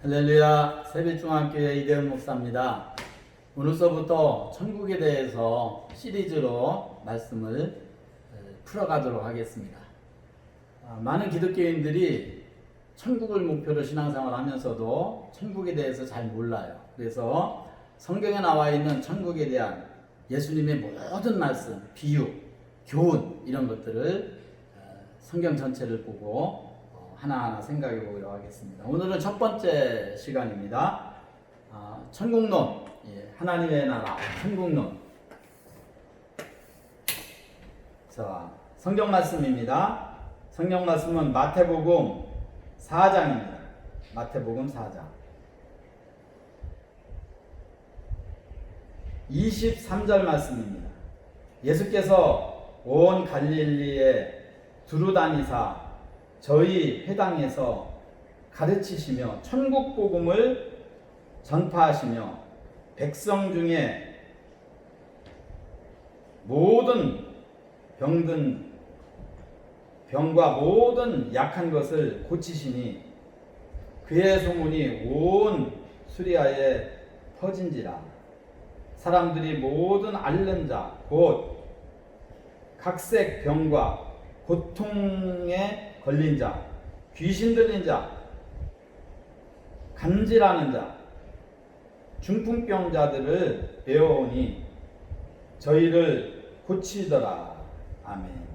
할렐루야, 세빛중앙교회 이대훈 목사입니다. 오늘서부터 천국에 대해서 시리즈로 말씀을 풀어가도록 하겠습니다. 많은 기독교인들이 천국을 목표로 신앙생활을 하면서도 천국에 대해서 잘 몰라요. 그래서 성경에 나와 있는 천국에 대한 예수님의 모든 말씀, 비유, 교훈 이런 것들을 성경 전체를 보고 하나하나 생각해 보도록 하겠습니다. 오늘은 첫 번째 시간입니다. 천국론, 하나님의 나라, 천국론. 자, 성경 말씀입니다. 성경 말씀은 마태복음 4장입니다. 마태복음 4장 23절 말씀입니다. 예수께서 온 갈릴리에 두루 다니사 저희 회당에서 가르치시며 천국 복음을 전파하시며 백성 중에 모든 병과 모든 약한 것을 고치시니 그의 소문이 온 수리아에 퍼진지라. 사람들이 모든 앓는 자 곧 각색 병과 고통에 걸린 자, 귀신 들린 자, 간질하는 자, 중풍병자들을 배워오니 저희를 고치더라. 아멘.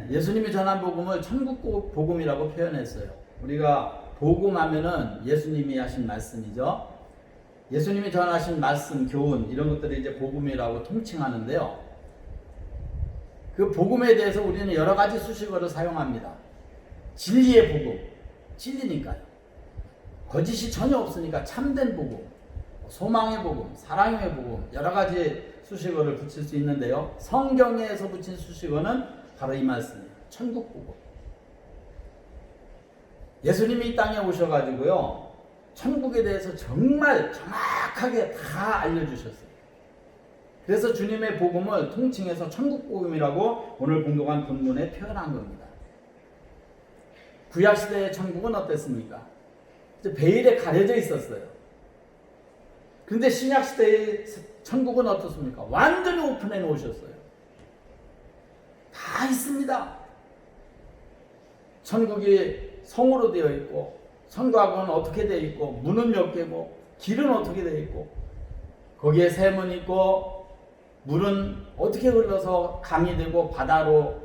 예수님이 전한 복음을 천국 복음이라고 표현했어요. 우리가 복음하면은 예수님이 하신 말씀이죠. 예수님이 전하신 말씀, 교훈 이런 것들을 이제 복음이라고 통칭하는데요. 그 복음에 대해서 우리는 여러 가지 수식어를 사용합니다. 진리의 복음, 진리니까요. 거짓이 전혀 없으니까 참된 복음, 소망의 복음, 사랑의 복음 여러 가지 수식어를 붙일 수 있는데요. 성경에서 붙인 수식어는 바로 이 말씀이에요. 천국 복음. 예수님이 이 땅에 오셔가지고요, 천국에 대해서 정말 정확하게 다 알려주셨어요. 그래서 주님의 복음을 통칭해서 천국 복음이라고 오늘 공독한 본문에 표현한 겁니다. 구약시대의 천국은 어땠습니까? 베일에 가려져 있었어요. 그런데 신약시대의 천국은 어떻습니까? 완전히 오픈해 놓으셨어요. 다 있습니다. 천국이 성으로 되어 있고, 성곽은 어떻게 되어 있고, 문은 몇 개고, 길은 어떻게 되어 있고, 거기에 샘은 있고, 물은 어떻게 흘러서 강이 되고 바다로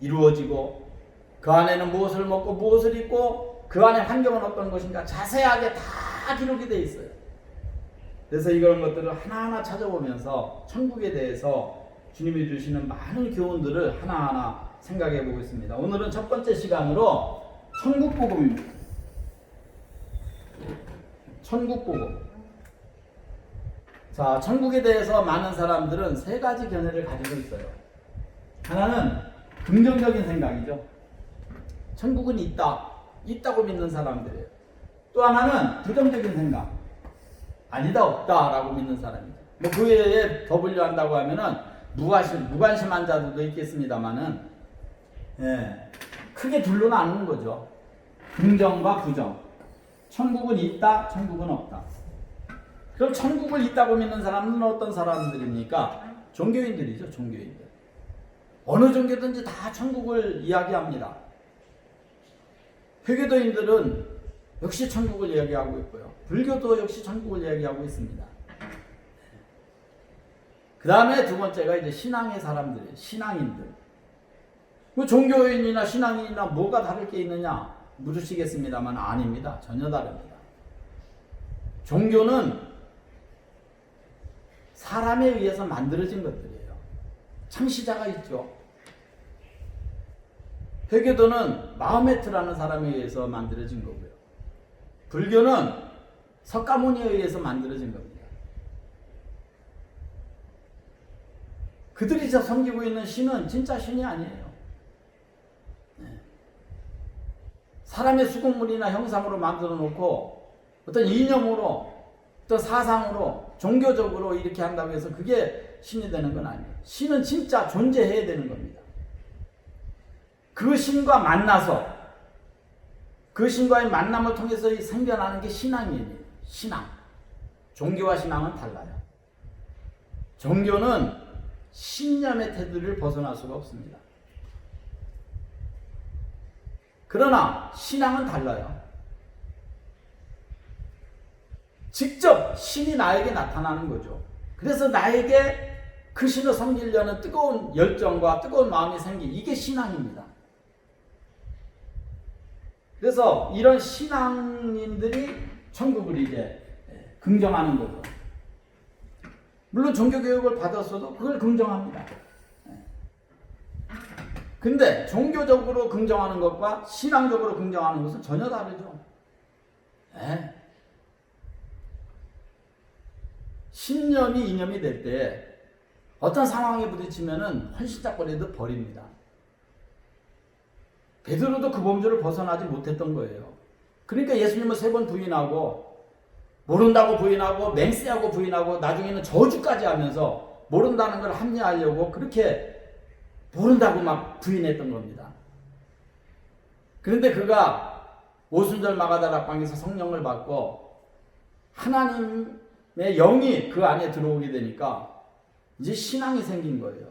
이루어지고, 그 안에는 무엇을 먹고 무엇을 입고, 그 안에 환경은 어떤 것인가 자세하게 다 기록이 되어 있어요. 그래서 이런 것들을 하나하나 찾아보면서 천국에 대해서 주님이 주시는 많은 교훈들을 하나하나 생각해 보고 있습니다. 오늘은 첫 번째 시간으로 천국 복음입니다. 천국 복음. 자, 천국에 대해서 많은 사람들은 세 가지 견해를 가지고 있어요. 하나는 긍정적인 생각이죠. 천국은 있다고 믿는 사람들이에요. 또 하나는 부정적인 생각, 아니다, 없다라고 믿는 사람이죠. 뭐 그 외에 더 분류한다고 하면은 무관심한 자들도 있겠습니다만은, 크게 둘로 나누는 거죠. 긍정과 부정. 천국은 있다, 천국은 없다. 그럼 천국을 있다고 믿는 사람은 어떤 사람들입니까? 종교인들이죠, 종교인들. 어느 종교든지 다 천국을 이야기합니다. 회계도인들은 역시 천국을 이야기하고 있고요. 불교도 역시 천국을 이야기하고 있습니다. 그 다음에 두 번째가 이제 신앙의 사람들이에요. 신앙인들. 그 종교인이나 신앙인이나 뭐가 다를 게 있느냐 물으시겠습니다만 아닙니다. 전혀 다릅니다. 종교는 사람에 의해서 만들어진 것들이에요. 창시자가 있죠. 회계도는 마호메트라는 사람에 의해서 만들어진 거고요. 불교는 석가모니에 의해서 만들어진 겁니다. 그들이 섬기고 있는 신은 진짜 신이 아니에요. 사람의 수공물이나 형상으로 만들어 놓고 어떤 이념으로, 어떤 사상으로, 종교적으로 이렇게 한다고 해서 그게 신이 되는 건 아니에요. 신은 진짜 존재해야 되는 겁니다. 그 신과 만나서 그 신과의 만남을 통해서 생겨나는 게 신앙이에요. 신앙. 종교와 신앙은 달라요. 종교는 신념의 테두리를 벗어날 수가 없습니다. 그러나 신앙은 달라요. 직접 신이 나에게 나타나는 거죠. 그래서 나에게 그 신을 섬기려는 뜨거운 열정과 뜨거운 마음이 이게 신앙입니다. 그래서 이런 신앙인들이 천국을 이제 긍정하는 거죠. 물론 종교교육을 받았어도 그걸 긍정합니다. 근데 종교적으로 긍정하는 것과 신앙적으로 긍정하는 것은 전혀 다르죠. 신념이 이념이 될 때 어떤 상황에 부딪히면은 헌신짝거리도 버립니다. 베드로도 그 범주를 벗어나지 못했던 거예요. 그러니까 예수님은 3번 부인하고 모른다고 부인하고 맹세하고 부인하고 나중에는 저주까지 하면서 모른다는 걸 합리화하려고 그렇게 모른다고 막 부인했던 겁니다. 그런데 그가 오순절 마가다락방에서 성령을 받고 하나님의 영이 그 안에 들어오게 되니까 이제 신앙이 생긴 거예요.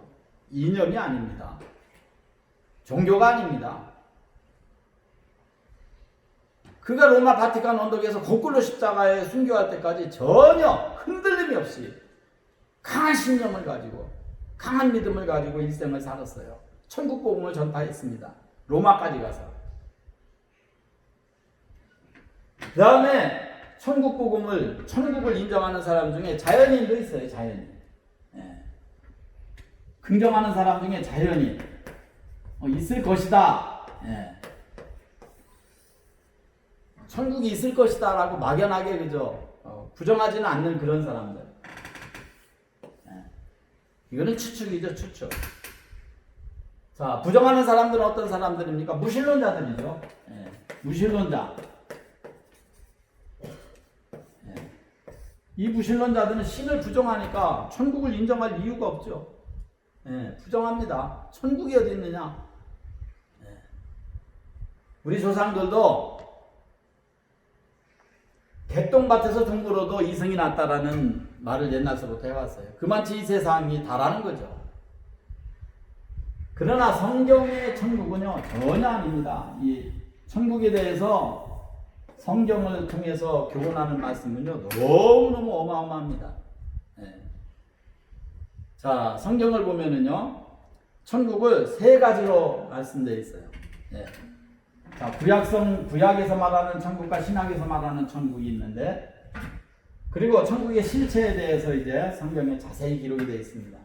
이념이 아닙니다. 종교가 아닙니다. 그가 로마 바티칸 언덕에서 거꾸로 십자가에 순교할 때까지 전혀 흔들림이 없이 강한 신념을 가지고 강한 믿음을 가지고 일생을 살았어요. 천국 복음을 전파했습니다. 로마까지 가서. 그 다음에 천국을 인정하는 사람 중에 자연인도 있어요. 자연인. 긍정하는 사람 중에 자연인 있을 것이다. 천국이 있을 것이다 라고 막연하게 그저 부정하지는 않는 그런 사람들. 이거는 추측이죠. 추측. 자, 부정하는 사람들은 어떤 사람들입니까? 무신론자들이죠. 무신론자. 이 무신론자들은 신을 부정하니까 천국을 인정할 이유가 없죠. 부정합니다. 천국이 어디 있느냐? 우리 조상들도 개똥밭에서 둥그러도 이승이 났다라는 말을 옛날서부터 해왔어요. 그만치 이 세상이 다라는 거죠. 그러나 성경의 천국은요 전혀 아닙니다. 이 천국에 대해서 성경을 통해서 교훈하는 말씀은요 너무너무 어마어마합니다. 자, 성경을 보면은요 천국을 3가지로 말씀되어 있어요. 자, 구약에서 말하는 천국과 신약에서 말하는 천국이 있는데, 그리고 천국의 실체에 대해서 이제 성경에 자세히 기록이 되어 있습니다.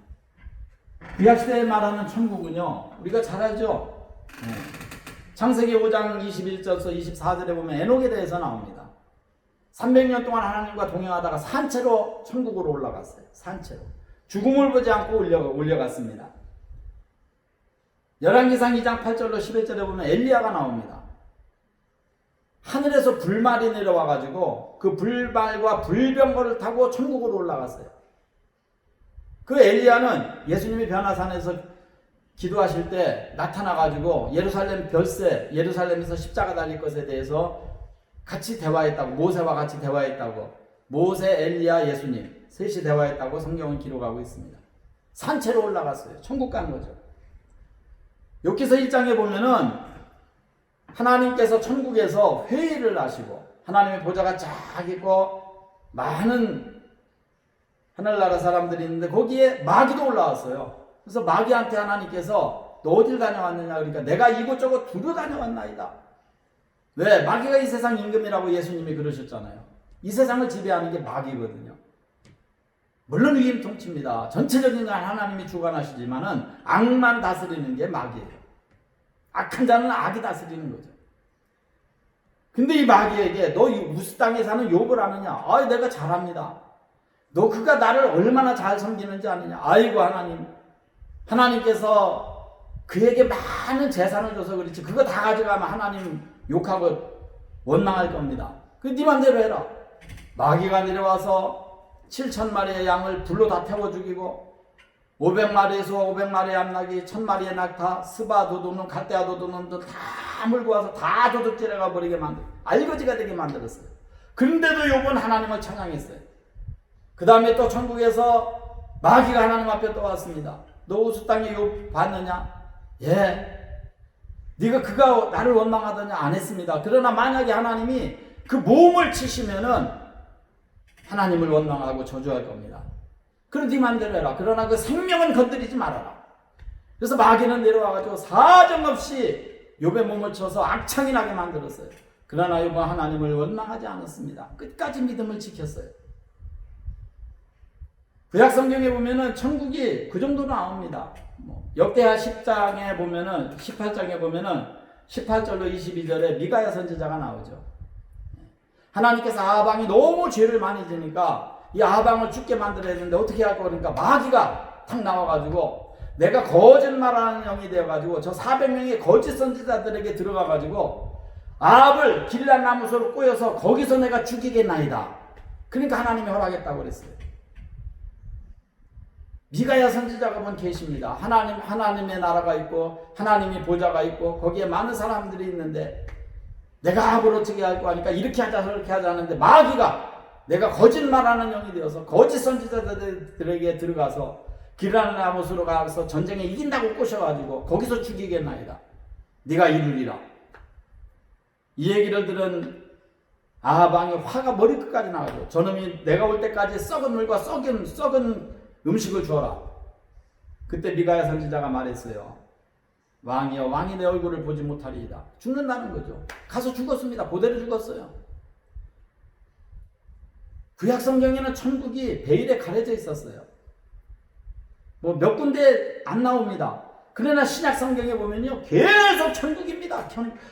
구약시대에 말하는 천국은요 우리가 잘 알죠. 창세기 5장 21절에서 24절에 보면 에녹에 대해서 나옵니다. 300년 동안 하나님과 동행하다가 산채로 천국으로 올라갔어요. 산채로 죽음을 보지 않고 올려갔습니다. 열왕기상 2장 8절로 11절에 보면 엘리야가 나옵니다. 하늘에서 불말이 내려와가지고 그 불말과 불병거를 타고 천국으로 올라갔어요. 그 엘리야는 예수님이 변화산에서 기도하실 때 나타나가지고 예루살렘 별세, 예루살렘에서 십자가 달릴 것에 대해서 같이 대화했다고, 모세와 같이 대화했다고, 모세, 엘리야, 예수님 셋이 대화했다고 성경은 기록하고 있습니다. 산채로 올라갔어요. 천국 간 거죠. 욥기서 1장에 보면은 하나님께서 천국에서 회의를 하시고 하나님의 보좌가 쫙 있고 많은 하늘나라 사람들이 있는데 거기에 마귀도 올라왔어요. 그래서 마귀한테 하나님께서 너 어딜 다녀왔느냐 그러니까 내가 이곳저곳 두루 다녀왔나이다. 왜? 마귀가 이 세상 임금이라고 예수님이 그러셨잖아요. 이 세상을 지배하는 게 마귀거든요. 물론 위임 통치입니다. 전체적인 건 하나님이 주관하시지만은 악만 다스리는 게 마귀예요. 악한 자는 악이 다스리는 거죠. 근데 이 마귀에게 너 이 우스 땅에 사는 욥을 아느냐? 아, 내가 잘합니다. 너 그가 나를 얼마나 잘 섬기는지 아느냐? 아이고 하나님, 하나님께서 그에게 많은 재산을 줘서 그렇지 그거 다 가져가면 하나님 욕하고 원망할 겁니다. 그 네 맘대로 해라. 마귀가 내려와서 7,000마리의 양을 불로 다 태워 죽이고 500마리의 소, 500마리의 암나귀, 1,000마리의 낙타, 스바 도둑놈, 갈대아 도둑놈들 다 다 물고 와서 다 도둑질해가 버리게 만들, 알거지가 되게 만들었어요. 그런데도 욥은 하나님을 찬양했어요. 그 다음에 또 천국에서 마귀가 하나님 앞에 또 왔습니다. 너 우스 땅에 욥 봤느냐? 예. 네가 그가 나를 원망하더냐? 안 했습니다. 그러나 만약에 하나님이 그 몸을 치시면은 하나님을 원망하고 저주할 겁니다. 그럼 네 맘대로 해라. 그러나 그 생명은 건드리지 말아라. 그래서 마귀는 내려와가지고 사정없이 욥의 몸을 쳐서 악창이 나게 만들었어요. 그러나 욥은 하나님을 원망하지 않았습니다. 끝까지 믿음을 지켰어요. 구약 성경에 보면은 천국이 그 정도로 나옵니다. 역대하 10장에 보면은 18장에 보면은 18절로 22절에 미가야 선지자가 나오죠. 하나님께서 아방이 너무 죄를 많이 지니까 이 아방을 죽게 만들어야 되는데 어떻게 할까 그러니까 마귀가 탁 나와가지고 내가 거짓말하는 영이 되어가지고 저 400명의 거짓 선지자들에게 들어가가지고 아합을 길란 나무소로 꼬여서 거기서 내가 죽이겠나이다. 그러니까 하나님이 허락했다고 그랬어요. 미가야 선지자가 본 계십니다. 하나님의 나라가 있고 하나님의 보좌가 있고 거기에 많은 사람들이 있는데 내가 아합을 어떻게 할 거 하니까 이렇게 하자 저렇게 하자 하는데 마귀가 내가 거짓말하는 영이 되어서 거짓 선지자들에게 들어가서 길란 나무소로 가서 전쟁에 이긴다고 꼬셔가지고 거기서 죽이겠나이다. 네가 이루리라. 이 얘기를 들은 아합왕의 화가 머리끝까지 나가죠. 저놈이 내가 올 때까지 썩은 물과 썩은 음식을 주어라. 그때 미가야 선지자가 말했어요. 왕이여 왕이 내 얼굴을 보지 못하리이다. 죽는다는 거죠. 가서 죽었습니다. 그대로 죽었어요. 구약 성경에는 천국이 베일에 가려져 있었어요. 뭐 몇 군데 안 나옵니다. 그러나 신약 성경에 보면요 계속 천국입니다.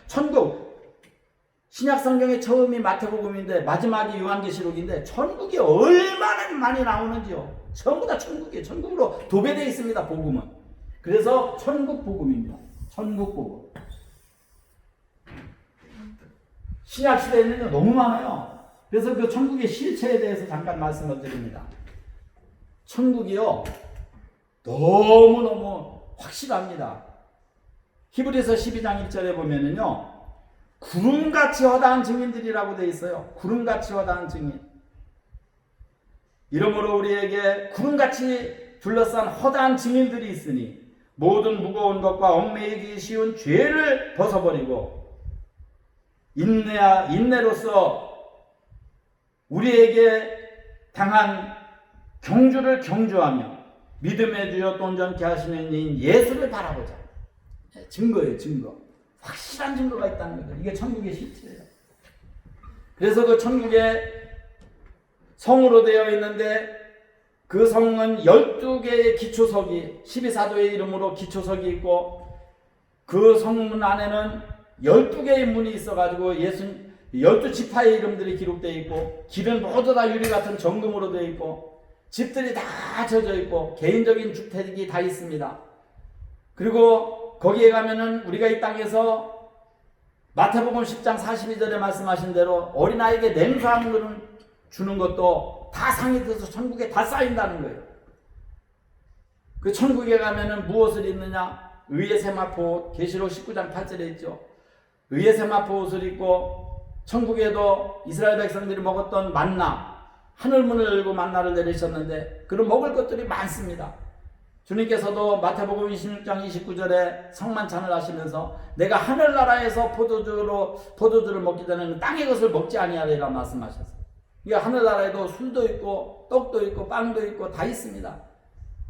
천국. 신약 성경의 처음이 마태복음인데 마지막이 요한계시록인데 천국이 얼마나 많이 나오는지요. 전부 다 천국이에요. 천국으로 도배되어 있습니다. 복음은. 그래서 천국 복음입니다. 천국 복음. 신약 시대에는 너무 많아요. 그래서 그 천국의 실체에 대해서 잠깐 말씀을 드립니다. 천국이요 너무너무 확실합니다. 히브리서 12장 1절에 보면은요 구름같이 허다한 증인들이라고 되어 있어요. 구름같이 허다한 증인. 이러므로 우리에게 구름같이 둘러싼 허다한 증인들이 있으니 모든 무거운 것과 얽매이기 쉬운 죄를 벗어버리고 인내로서 우리에게 당한 경주를 경주하며 믿음의 주여 또 온전케 하시는 이인 예수를 바라보자. 증거예요. 증거. 확실한 증거가 있다는 거죠. 이게 천국의 실체예요. 그래서 그 천국에 성으로 되어 있는데 그 성은 12개의 기초석이 12사도의 이름으로 기초석이 있고 그 성문 안에는 12개의 문이 있어가지고 12지파의 이름들이 기록되어 있고 길은 모두 다 유리 같은 정금으로 되어 있고 집들이 다 져져 있고 개인적인 주택이 다 있습니다. 그리고 거기에 가면은 우리가 이 땅에서 마태복음 10장 42절에 말씀하신 대로 어린아이에게 냉수함을 주는 것도 다 상이 돼서 천국에 다 쌓인다는 거예요. 그 천국에 가면은 무엇을 입느냐? 의의 세마포, 계시록 19장 8절에 있죠. 의의 세마포 옷을 입고 천국에도 이스라엘 백성들이 먹었던 만나, 하늘문을 열고 만나를 내리셨는데 그런 먹을 것들이 많습니다. 주님께서도 마태복음 26장 29절에 성만찬을 하시면서 내가 하늘나라에서 포도주를 먹기 전에는 땅의 것을 먹지 아니하리라 말씀하셨어요. 그러니까 하늘나라에도 술도 있고 떡도 있고 빵도 있고 다 있습니다.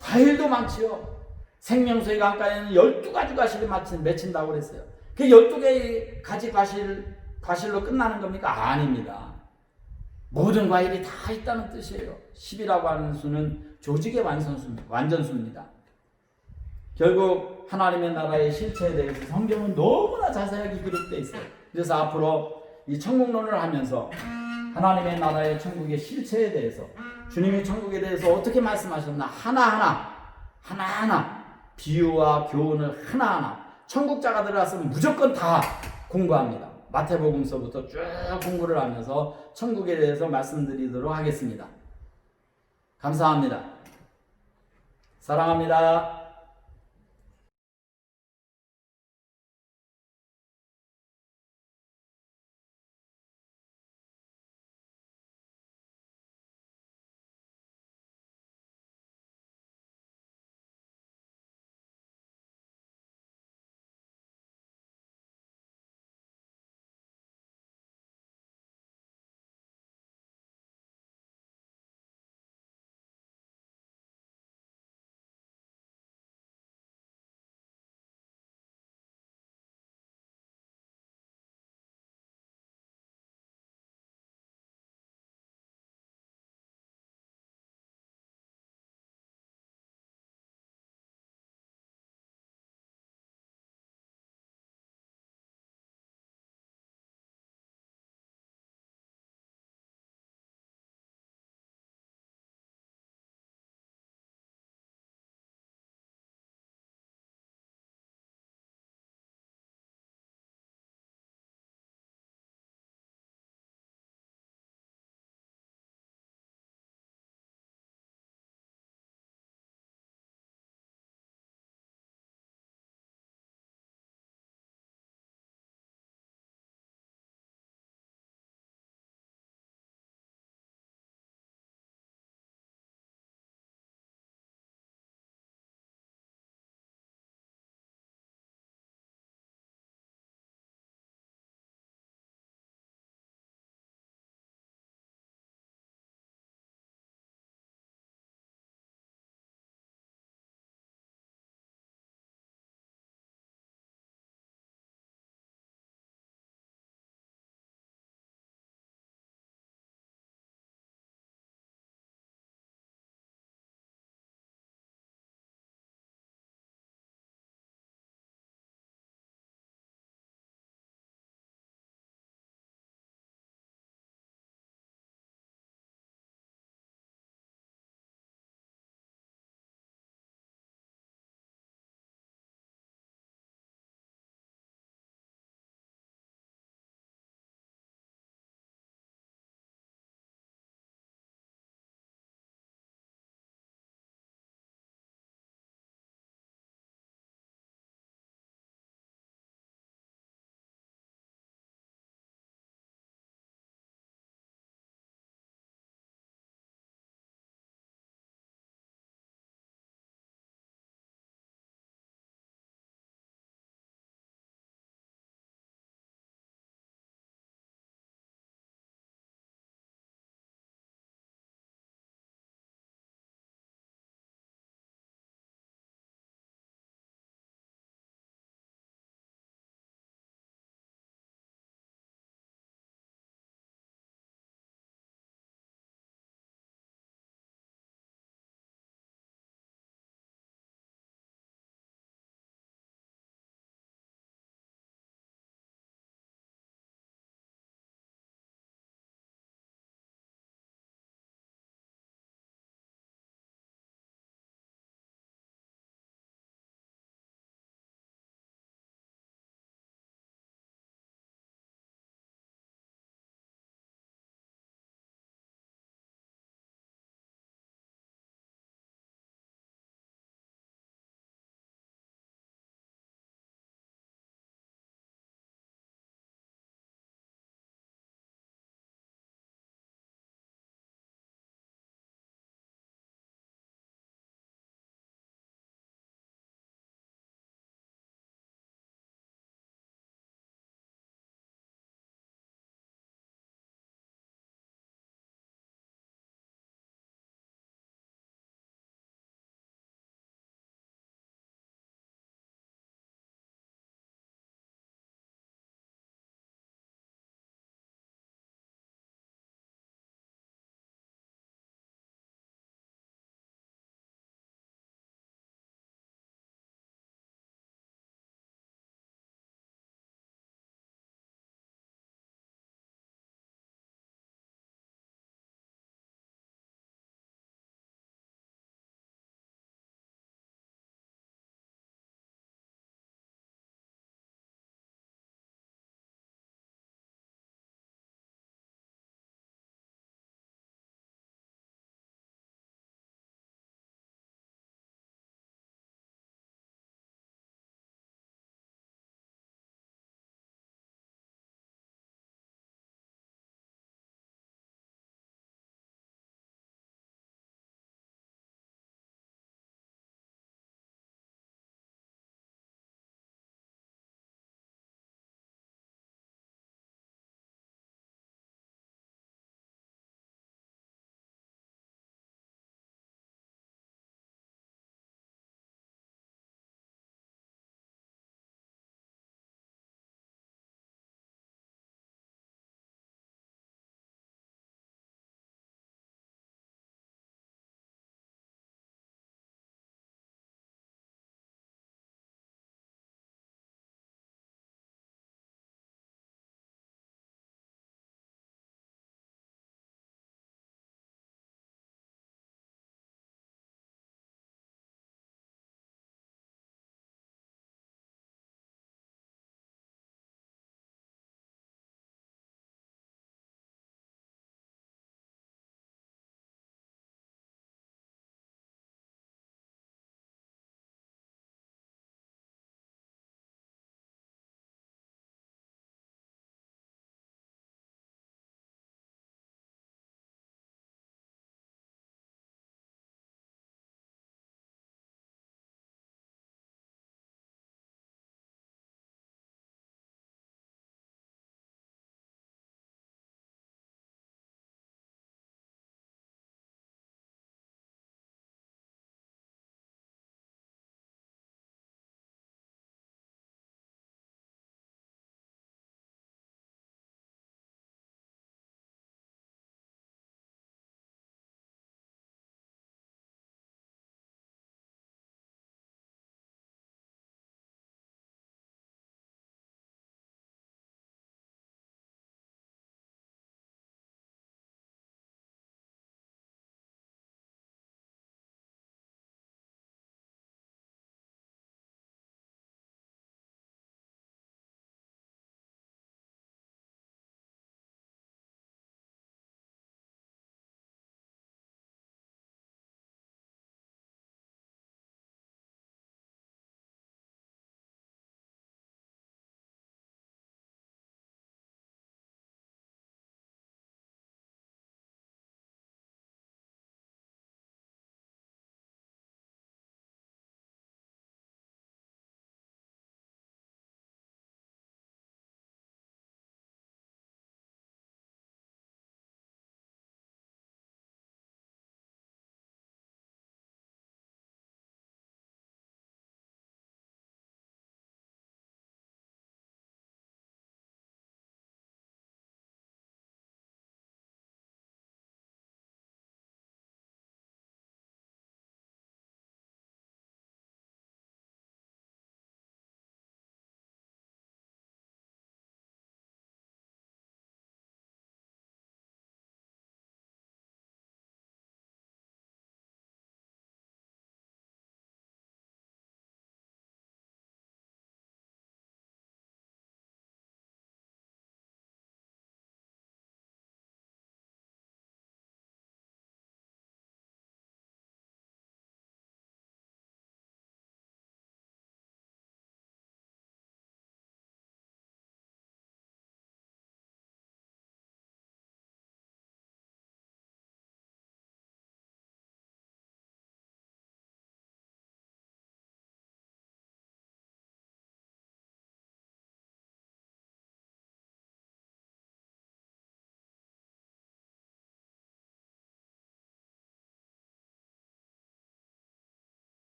과일도 많지요. 생명수의 강가에는 12가지 과실이 맺힌다고 그랬어요. 그 12개의 가지 과실로 끝나는 겁니까? 아닙니다. 모든 과일이 다 있다는 뜻이에요. 10이라고 하는 수는 조직의 완전수입니다. 결국 하나님의 나라의 실체에 대해서 성경은 너무나 자세하게 기록되어 있어요. 그래서 앞으로 이 천국론을 하면서 하나님의 나라의 천국의 실체에 대해서 주님이 천국에 대해서 어떻게 말씀하셨나 하나하나 비유와 교훈을 하나하나 천국자가 들어갔으면 무조건 다 공부합니다. 마태복음서부터 쭉 공부를 하면서 천국에 대해서 말씀드리도록 하겠습니다. 감사합니다. 사랑합니다.